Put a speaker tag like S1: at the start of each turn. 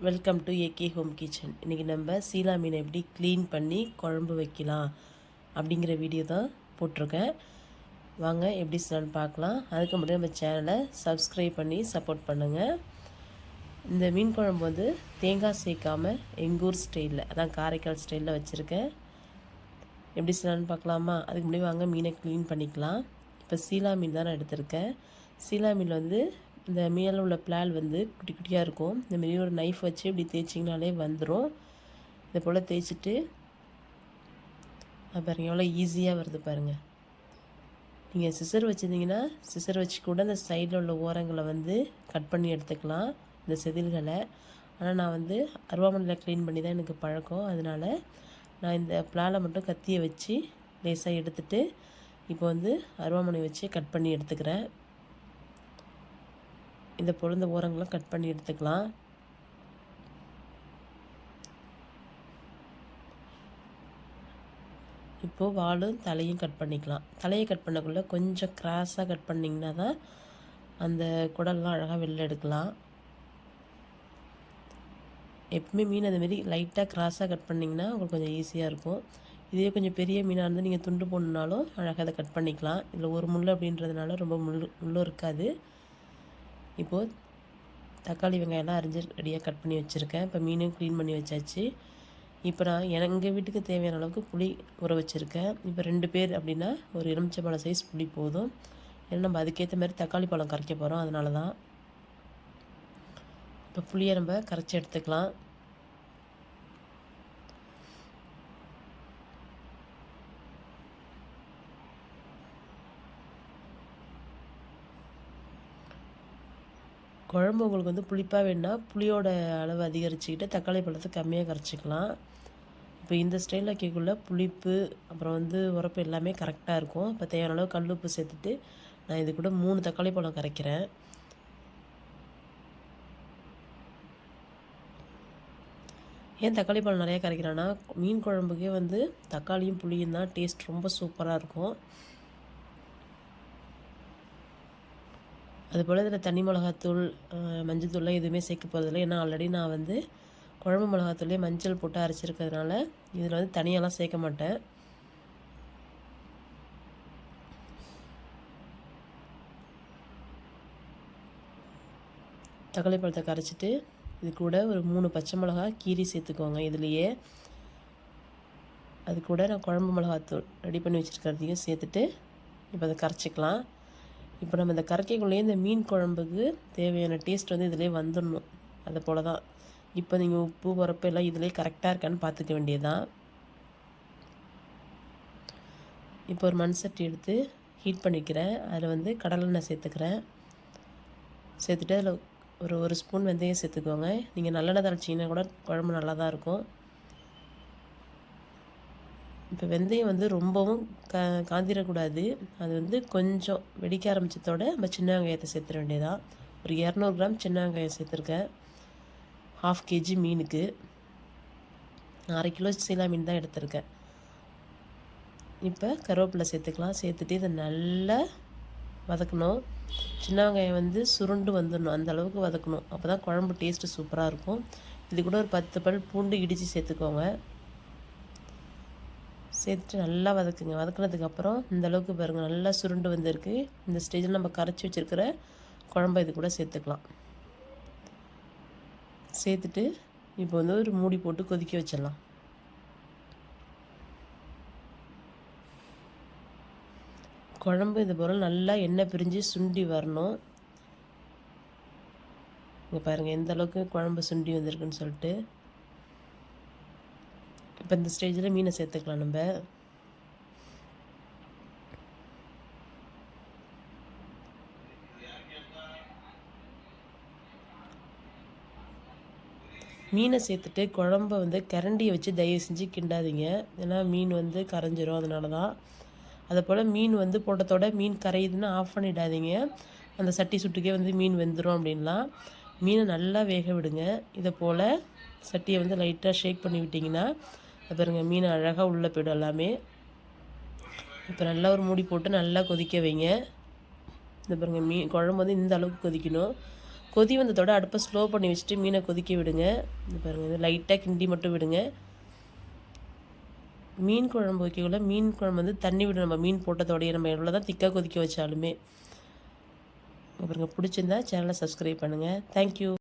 S1: Welcome to AK home kitchen. இன்றைக்கி நம்ம சீலா மீனை எப்படி க்ளீன் பண்ணி குழம்பு வைக்கலாம் அப்படிங்கிற வீடியோ தான் போட்டிருக்கேன். வாங்க எப்படி செய்யலான்னு பார்க்கலாம். அதுக்கு முன்னாடி நம்ம சேனலை சப்ஸ்கிரைப் பண்ணி சப்போர்ட் பண்ணுங்கள். இந்த மீன் குழம்பு வந்து தேங்காய் சேர்க்காமல் எங்கூர் ஸ்டைலில், அதான் காரைக்கால் ஸ்டைலில் வச்சுருக்கேன். எப்படி செய்யலான்னு பார்க்கலாமா? அதுக்கு முன்னாடி வாங்க மீனை க்ளீன் பண்ணிக்கலாம். இப்போ சீலா மீன் தான் நான் எடுத்திருக்கேன். சீலா மீன் வந்து இந்த மீனில் உள்ள பிளால் வந்து குட்டி குட்டியாக இருக்கும். இந்தமாரி ஒரு நைஃப் வச்சு இப்படி தேய்ச்சிங்கனாலே வந்துடும். இதை போல் தேய்ச்சிட்டு பாருங்கள் எவ்வளோ ஈஸியாக வருது பாருங்கள். நீங்கள் சிசர் வச்சுருந்தீங்கன்னா சிசர் வச்சு கூட இந்த சைடில் உள்ள ஓரங்களை வந்து கட் பண்ணி எடுத்துக்கலாம், இந்த செதில்களை. ஆனால் நான் வந்து அருவாமனையில் க்ளீன் பண்ணி தான் எனக்கு பழக்கம். அதனால் நான் இந்த பிளாலை மட்டும் கத்தியை வச்சு லேசாக எடுத்துகிட்டு இப்போ வந்து அருவாமனை வச்சு கட் பண்ணி எடுத்துக்கிறேன். இந்த போல் இந்த ஓரங்கள்லாம் கட் பண்ணி எடுத்துக்கலாம். இப்போது வாலும் தலையும் கட் பண்ணிக்கலாம். தலையை கட் பண்ணக்குள்ளே கொஞ்சம் கிராஸாக கட் பண்ணிங்கன்னா தான் அந்த குடல்லாம் அழகாக வெளில எடுக்கலாம். எப்பவுமே மீன் அந்தமாரி லைட்டாக கிராஸாக கட் பண்ணிங்கன்னா உங்களுக்கு கொஞ்சம் ஈஸியாக இருக்கும். இதே கொஞ்சம் பெரிய மீனாக இருந்தால் நீங்கள் துண்டு போடணுன்னாலும் அழகாக அதை கட் பண்ணிக்கலாம். இதில் ஒரு முள் அப்படின்றதுனால ரொம்ப முள்ளும் இருக்காது. இப்போது தக்காளி வெங்காயம்லாம் அரிஞ்சு ரெடியாக கட் பண்ணி வச்சுருக்கேன். இப்போ மீனும் க்ளீன் பண்ணி வச்சாச்சு. இப்போ நான் எங்கள் வீட்டுக்கு தேவையான அளவுக்கு புளி ஊற வச்சுருக்கேன். இப்போ 2 பேர் அப்படின்னா ஒரு எலுமிச்சம்பழம் சைஸ் புளி போதும். ஏன்னா நம்ம அதுக்கேற்ற மாதிரி தக்காளி பழம் கரைக்க போகிறோம், அதனால தான். இப்போ புளியை நம்ம கரைச்சி எடுத்துக்கலாம். குழம்பு உங்களுக்கு வந்து புளிப்பாக வேணுன்னா புளியோட அளவு அதிகரிச்சுக்கிட்டு தக்காளி பழத்தை கம்மியாக கரைச்சிக்கலாம். இப்போ இந்த ஸ்டைலில் வைக்கக்குள்ள புளிப்பு அப்புறம் வந்து உரப்பு எல்லாமே கரெக்டாக இருக்கும். இப்போ தேவையான அளவு கல் உப்பு சேர்த்துட்டு நான் இது கூட 3 தக்காளி பழம் கரைக்கிறேன். ஏன் தக்காளி பழம் நிறையா கரைக்கிறேன்னா, மீன் குழம்புக்கே வந்து தக்காளியும் புளியும் தான் டேஸ்ட் ரொம்ப சூப்பராக இருக்கும். அதுபோல் இதில் தனி மிளகாத்தூள் மஞ்சள் தூள்லாம் எதுவுமே சேர்க்க போகிறதில்ல. ஏன்னா ஆல்ரெடி நான் வந்து குழம்பு மிளகாத்தூள்லேயே மஞ்சள் போட்டு அரைச்சிருக்கிறதுனால இதில் வந்து தனியாலாம் சேர்க்க மாட்டேன். தக்காளி பழத்தை கரைச்சிட்டு இது கூட ஒரு 3 பச்சை மிளகா கீரி சேர்த்துக்கோங்க இதுலேயே. அது கூட நான் குழம்பு மிளகாத்தூள் ரெடி பண்ணி வச்சுருக்கிறதையும் சேர்த்துட்டு இப்போ அதை கரைச்சிக்கலாம். இப்போ நம்ம இந்த கரைக்கைக்குள்ளேயே இந்த மீன் குழம்புக்கு தேவையான டேஸ்ட் வந்து இதிலே வந்துடணும். அது போல் தான். இப்போ நீங்கள் உப்பு உரப்பு எல்லாம் இதிலே கரெக்டாக இருக்கான்னு பார்த்துக்க வேண்டியதுதான். இப்போ ஒரு மண் சட்டி எடுத்து ஹீட் பண்ணிக்கிறேன். அதில் வந்து கடலெண்ணெய் சேர்த்துக்கிறேன். சேர்த்துட்டு அதில் ஒரு ஸ்பூன் வெந்தயம் சேர்த்துக்கோங்க. நீங்கள் நல்லெண்ணெய் தளிச்சிங்கன்னா கூட குழம்பு நல்லா தான் இருக்கும். இப்போ வெந்தயம் வந்து ரொம்பவும் காந்திரக்கூடாது. அது வந்து கொஞ்சம் வெடிக்க ஆரம்பித்ததோட நம்ம சின்ன வெங்காயத்தை சேர்த்துட வேண்டியதான். ஒரு 200 கிராம் சின்ன வெங்காயம் சேர்த்துருக்கேன் 1/2 kg மீனுக்கு. 1/2 கிலோ சீலா மீன் தான் எடுத்திருக்கேன். இப்போ கருவேப்பிலை சேர்த்துக்கலாம். சேர்த்துட்டு இதை நல்லா வதக்கணும். சின்ன வெங்காயம் வந்து சுருண்டு வந்துடணும், அந்த அளவுக்கு வதக்கணும். அப்போ தான் குழம்பு டேஸ்ட்டு சூப்பராக இருக்கும். இது கூட ஒரு 10 பல் பூண்டு இடித்து சேர்த்துக்கோங்க. சேர்த்துட்டு நல்லா வதக்குங்க. வதக்குனதுக்கப்புறம் இந்தளவுக்கு பாருங்கள் நல்லா சுருண்டு வந்திருக்கு. இந்த ஸ்டேஜில் நம்ம கரைச்சி வச்சுருக்கிற குழம்பை இது கூட சேர்த்துக்கலாம். சேர்த்துட்டு இப்போ வந்து ஒரு மூடி போட்டு கொதிக்க வச்சிடலாம். குழம்பு இது போல் நல்லா எண்ணெய் பிரிஞ்சு சுண்டி வரணும். இங்கே பாருங்கள் எந்த அளவுக்கு குழம்பு சுண்டி வந்திருக்குன்னு சொல்லிட்டு. இப்போ இந்த ஸ்டேஜில் மீனை சேர்த்துக்கலாம். நம்ம மீனை சேர்த்துட்டு குழம்ப வந்து கரண்டியை வச்சு தயவு செஞ்சு கிண்டாதீங்க. ஏன்னா மீன் வந்து கரைஞ்சிரும். அதனால தான். அதை போல் மீன் வந்து போட்டதோட மீன் கரையுதுன்னா ஆஃப் பண்ணிடாதீங்க. அந்த சட்டி சுட்டுக்கே வந்து மீன் வெந்துடும் அப்படின்லாம். மீனை நல்லா வேக விடுங்க. இதை போல் சட்டியை வந்து லைட்டாக ஷேக் பண்ணி விட்டிங்கன்னா பாருங்க மீன் அழகாக உள்ளே போய்டும் எல்லாமே. இப்போ நல்லா ஒரு மூடி போட்டு நல்லா கொதிக்க வைங்க. இந்த பாருங்கள் குழம்பு வந்து இந்த அளவுக்கு கொதிக்கணும். கொதி வந்ததோட அடுப்பை ஸ்லோ பண்ணி வச்சுட்டு மீனை கொதிக்க விடுங்க. இது பாருங்கள், லைட்டாக கிண்டி மட்டும் விடுங்க. மீன் குழம்பு வைக்கக்குள்ள மீன் குழம்பு வந்து தண்ணி விடும். நம்ம மீன் போட்டதோடைய நம்ம எவ்வளோ தான் திக்காக கொதிக்க வச்சாலுமே. பாருங்கள், பிடிச்சிருந்தா சேனலை சப்ஸ்கிரைப் பண்ணுங்கள். தேங்க்யூ.